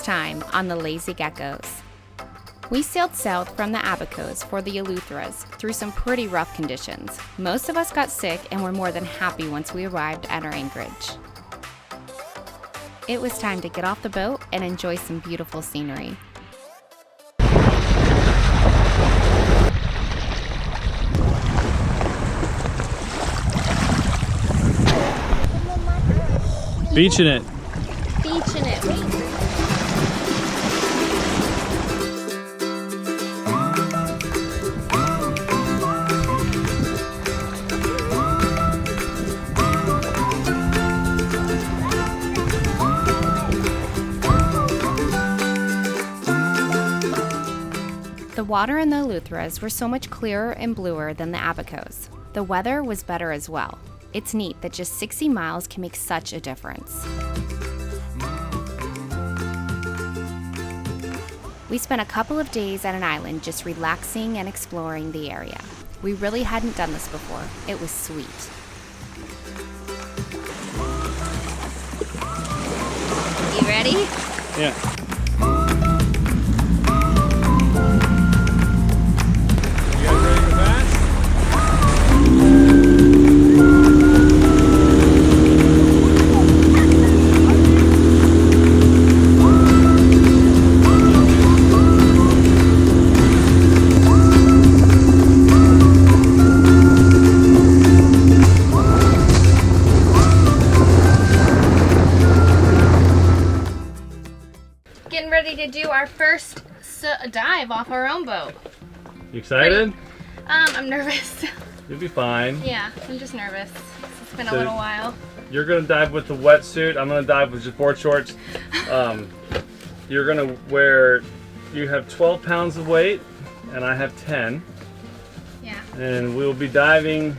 time on the Lazy Geckos. We sailed south from the Geckos for the Eleutheras through some pretty rough conditions. Most of us got sick and were more than happy once we arrived at our anchorage. It was time to get off the boat and enjoy some beautiful scenery. Beaching it. Beaching it. The water in the Eleutheras were so much clearer and bluer than the Geckos. The weather was better as well. It's neat that just 60 miles can make such a difference. We spent a couple of days at an island just relaxing and exploring the area. We really hadn't done this before. It was sweet. You ready? Yeah. Getting ready to do our first dive off our own boat. You excited? I'm nervous. You'll be fine. Yeah, I'm just nervous. It's been a little while. You're gonna dive with the wetsuit. I'm gonna dive with just board shorts. You're gonna wear. You have 12 pounds of weight, and I have 10. Yeah. And we'll be diving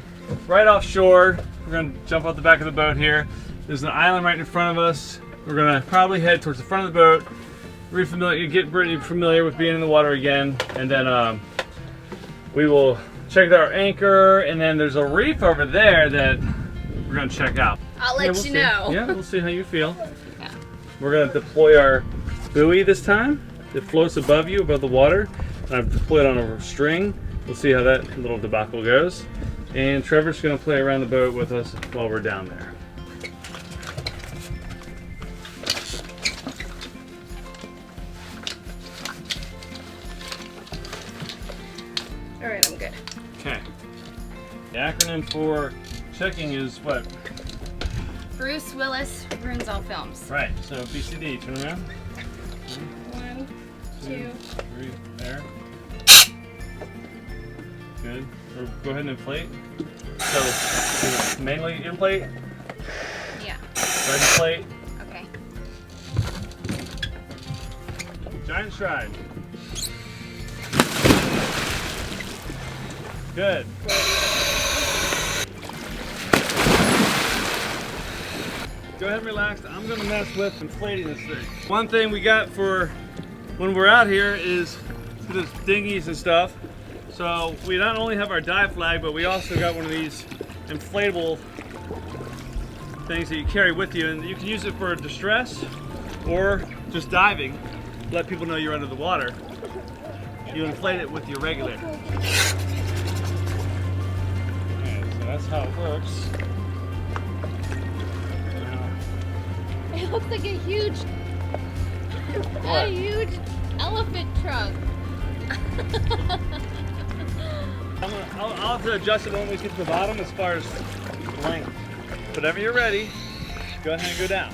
right offshore. We're gonna jump off the back of the boat here. There's an island right in front of us. We're gonna probably head towards the front of the boat. Get pretty familiar with being in the water again, and then we will check out our anchor, and then there's a reef over there that we're gonna check out. I'll let you know. Yeah, we'll see how you feel. Yeah. We're gonna deploy our buoy this time. It floats above you, above the water. And I've deployed on a string. We'll see how that little debacle goes. And Trevor's gonna play around the boat with us while we're down there. All right, I'm good. Okay. The acronym for checking is what? Bruce Willis ruins all films. Right, so BCD, turn around. 1, 2, 3, there. Good. Or go ahead and inflate. So, mainly inflate, yeah. right inflate, Okay. giant stride. Good. Go ahead and relax. I'm gonna mess with inflating this thing. One thing we got for when we're out here is there's dinghies and stuff. So we not only have our dive flag, but we also got one of these inflatable things that you carry with you, and you can use it for distress or just diving. Let people know you're under the water. You inflate it with your regulator. That's how it works. It looks like a huge elephant trunk. I'll have to adjust it when we get to the bottom as far as length. Whenever you're ready, go ahead and go down.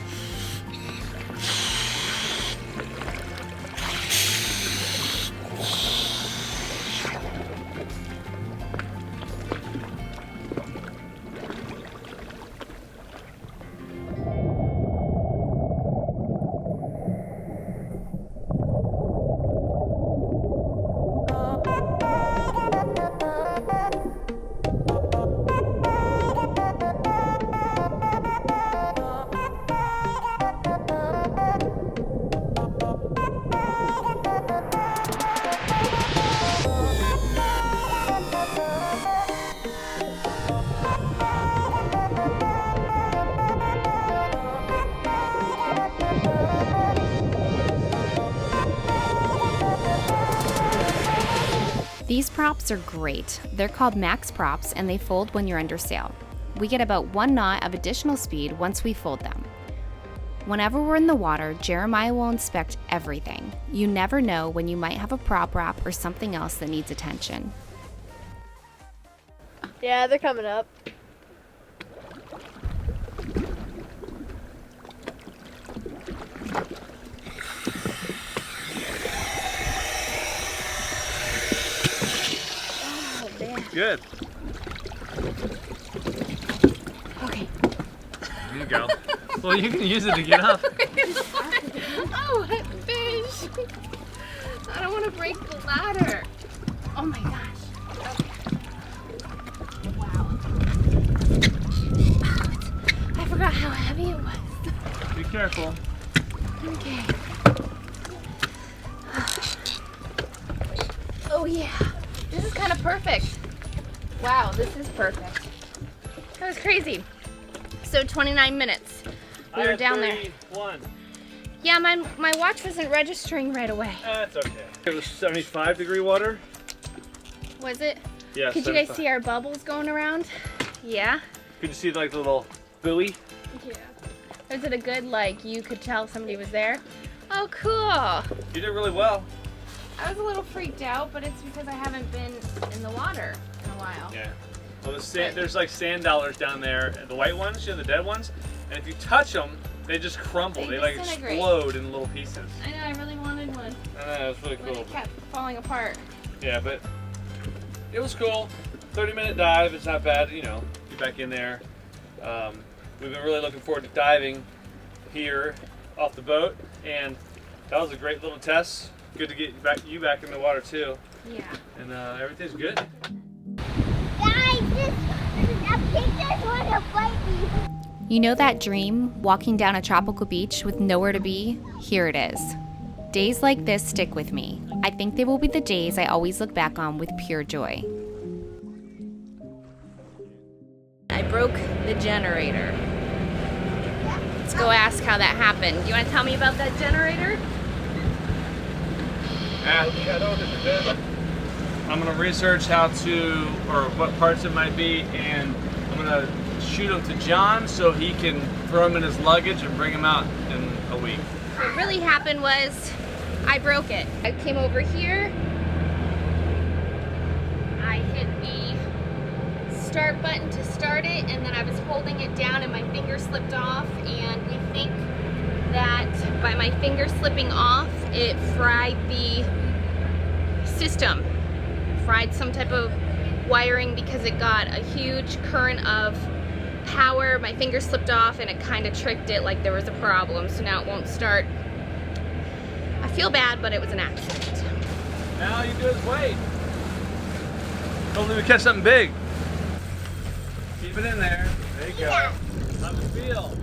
props are great. They're called max props and they fold when you're under sail. We get about 1 knot of additional speed once we fold them. Whenever we're in the water, Jeremiah will inspect everything. You never know when you might have a prop wrap or something else that needs attention. Yeah, they're coming up. Oh, man. Good. Okay. There you go. Well, you can use it to get up. Oh, that fish! I don't want to break the ladder. Oh my gosh. Okay. Wow. I forgot how heavy it was. Be careful. Okay. Oh yeah. This is kind of perfect. Wow, this is perfect. That was crazy. So 29 minutes. We were down there. 31. Yeah, my watch wasn't registering right away. That's okay. It was 75-degree water. Was it? Yeah. Could you guys see our bubbles going around? Yeah. Could you see like the little buoy? Yeah. Was it a good, like, you could tell somebody was there? Oh, cool. You did really well. I was a little freaked out, but it's because I haven't been in the water in a while. Yeah. Well, there's like sand dollars down there, the white ones, you know, the dead ones, and if you touch them, they just crumble. They like disintegrate. explode in little pieces. I know, I really wanted one. I know, it's really But cool. it kept falling apart. Yeah, but it was cool. 30-minute dive, it's not bad, you know, get back in there. We've been really looking forward to diving here off the boat, and that was a great little test. Good to get you back in the water too. Yeah. And everything's good. Guys, a pig just want to fight me. You know that dream, walking down a tropical beach with nowhere to be? Here it is. Days like this stick with me. I think they will be the days I always look back on with pure joy. I broke the generator. Let's go ask how that happened. Do you want to tell me about that generator? I'm gonna research how to, or what parts it might be, and I'm gonna shoot them to John so he can throw them in his luggage and bring them out in a week. What really happened was I broke it. I came over here, I hit the start button to start it, and then I was holding it down and my finger slipped off, and we think that by my finger slipping off, it fried the system. Fried some type of wiring because it got a huge current of power. My finger slipped off and it kind of tricked it like there was a problem, so now it won't start. I feel bad, but it was an accident. Now all you do is wait. Hopefully we catch something big. Keep it in there. There you go. How's it feel?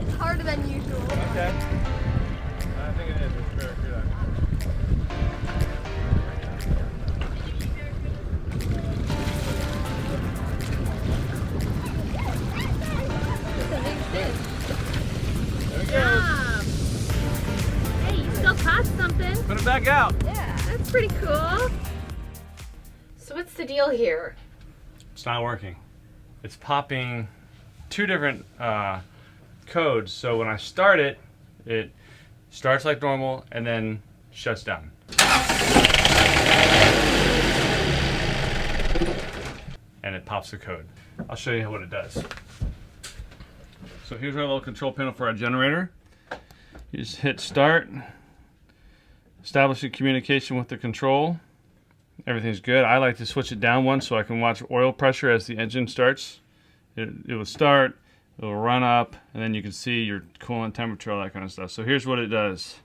It's harder than usual. Okay. I think it is. It's very good. There it goes. Hey, you still caught something. Put it back out. Yeah, that's pretty cool. So what's the deal here? It's not working. It's popping two different codes. So when I start it, it starts like normal and then shuts down. And it pops the code. I'll show you what it does. So here's our little control panel for our generator. You just hit start, establish a communication with the control. Everything's good. I like to switch it down once so I can watch oil pressure as the engine starts. It will start, it will run up, and then you can see your coolant temperature, all that kind of stuff. So here's what it does.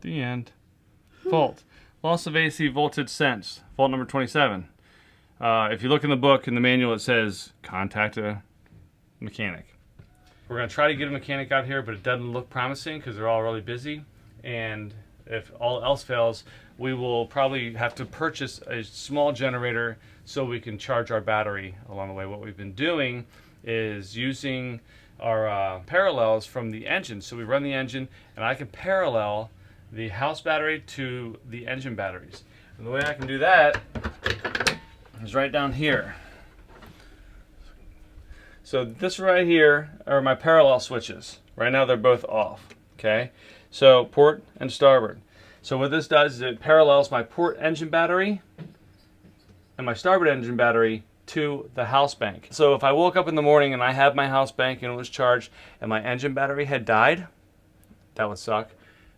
The end. Fault. Loss of AC voltage sensed. Fault number 27. If you look in the book, in the manual, it says contact a mechanic. We're going to try to get a mechanic out here, but it doesn't look promising because they're all really busy. And if all else fails, we will probably have to purchase a small generator so we can charge our battery along the way. What we've been doing is using parallels from the engine. So we run the engine, and I can parallel the house battery to the engine batteries. And the way I can do that is right down here. So this right here are my parallel switches. Right now they're both off, okay? So port and starboard. So what this does is it parallels my port engine battery and my starboard engine battery to the house bank. So if I woke up in the morning and I had my house bank and it was charged and my engine battery had died, that would suck.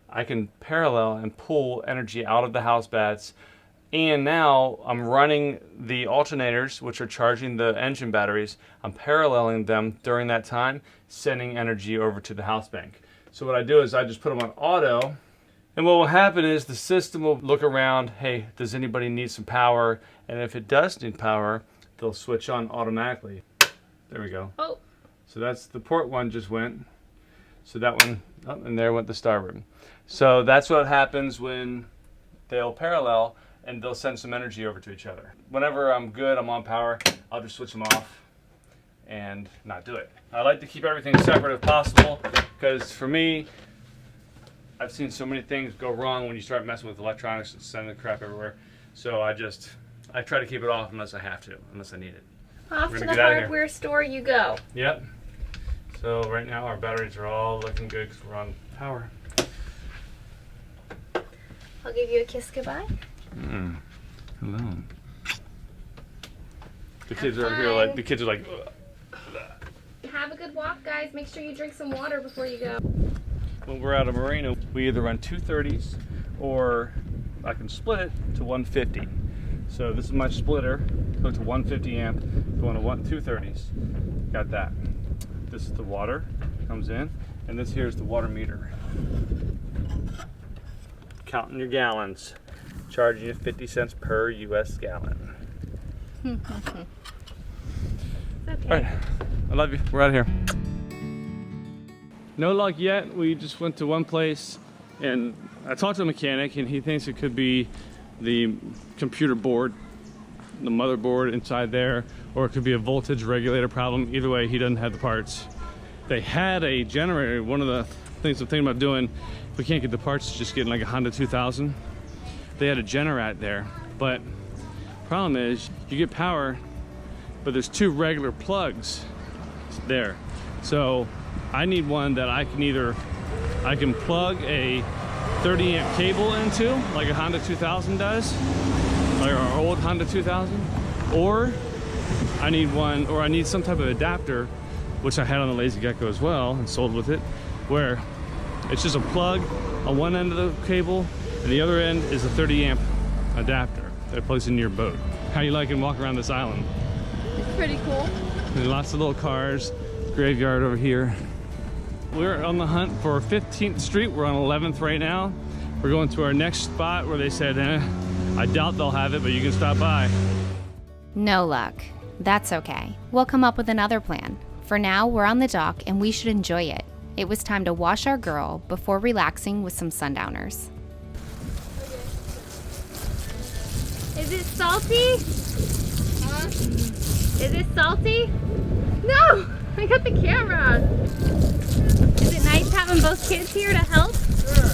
I can parallel and pull energy out of the house bats. And now I'm running the alternators, which are charging the engine batteries. I'm paralleling them during that time, sending energy over to the house bank. So what I do is I just put them on auto. And what will happen is the system will look around, hey, does anybody need some power? And if it does need power, they'll switch on automatically. There we go. Oh. So that's the port one just went. So that one, oh, and there went the starboard. So that's what happens when they'll parallel, and they'll send some energy over to each other. Whenever I'm good, I'm on power, I'll just switch them off and not do it. I like to keep everything separate if possible, because for me, I've seen so many things go wrong when you start messing with electronics and sending crap everywhere. So I try to keep it off unless I have to, unless I need it. Off to the hardware store you go. Yep. So right now our batteries are all looking good because we're on power. I'll give you a kiss goodbye. Hello. The kids are here like, the kids are like, ugh. Have a good walk, guys. Make sure you drink some water before you go. When we're out of Marina, we either run 230s or I can split it to 150. So this is my splitter, go to 150 amp, going to 230s. Got that. This is the water, comes in, and this here is the water meter. Counting your gallons, charging you 50 cents per US gallon. It's okay. All right, I love you. We're out of here. No luck yet. We just went to one place, and I talked to a mechanic, and he thinks it could be the computer board, the motherboard inside there, or it could be a voltage regulator problem. Either way, he doesn't have the parts. They had a generator. One of the things I'm thinking about doing, if we can't get the parts, just getting like a Honda 2000. They had a Generat there, but problem is you get power, but there's two regular plugs there. So I need one that I can plug a 30 amp cable into, like a Honda 2000 does, like our old Honda 2000, or I need some type of adapter, which I had on the Lazy Gecko as well and sold with it, where it's just a plug on one end of the cable and the other end is a 30 amp adapter that plugs into your boat. How you liking walking around this island? It's pretty cool. And lots of little cars, graveyard over here. We're on the hunt for 15th Street. We're on 11th right now. We're going to our next spot where they said, I doubt they'll have it, but you can stop by. No luck. That's okay. We'll come up with another plan. For now, we're on the dock and we should enjoy it. It was time to wash our girl before relaxing with some sundowners. Is it salty? Huh? Is it salty? No! I got the camera. Is it nice having both kids here to help? Sure.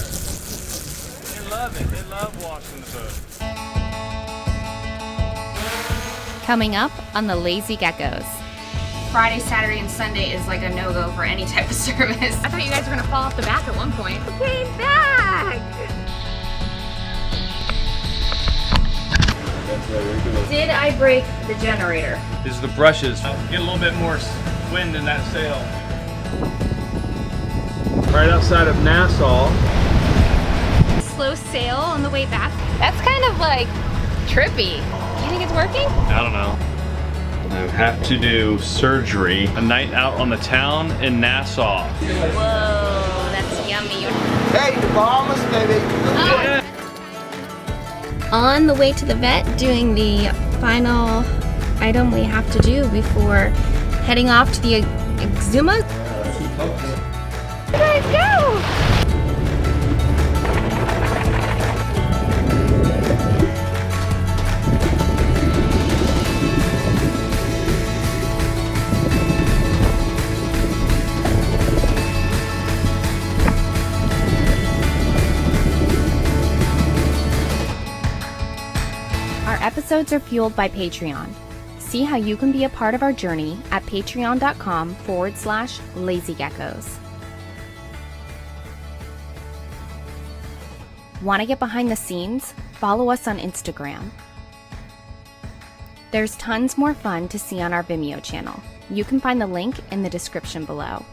They love it. They love washing the boat. Coming up on the Lazy Geckos. Friday, Saturday, and Sunday is like a no-go for any type of service. I thought you guys were gonna fall off the back at one point. Okay, back! Did I break the generator? These are the brushes. Get a little bit more wind in that sail. Right outside of Nassau. Slow sail on the way back. That's kind of like trippy. Do you think it's working? I don't know. I have to do surgery. A night out on the town in Nassau. Whoa, that's yummy. Hey, the Bahamas, baby. Yeah. On the way to the vet, doing the final item we have to do before heading off to the Exuma. Let's go! episodes are fueled by Patreon. See how you can be a part of our journey at patreon.com/lazygeckos. Want to get behind the scenes? Follow us on Instagram. There's tons more fun to see on our Vimeo channel. You can find the link in the description below.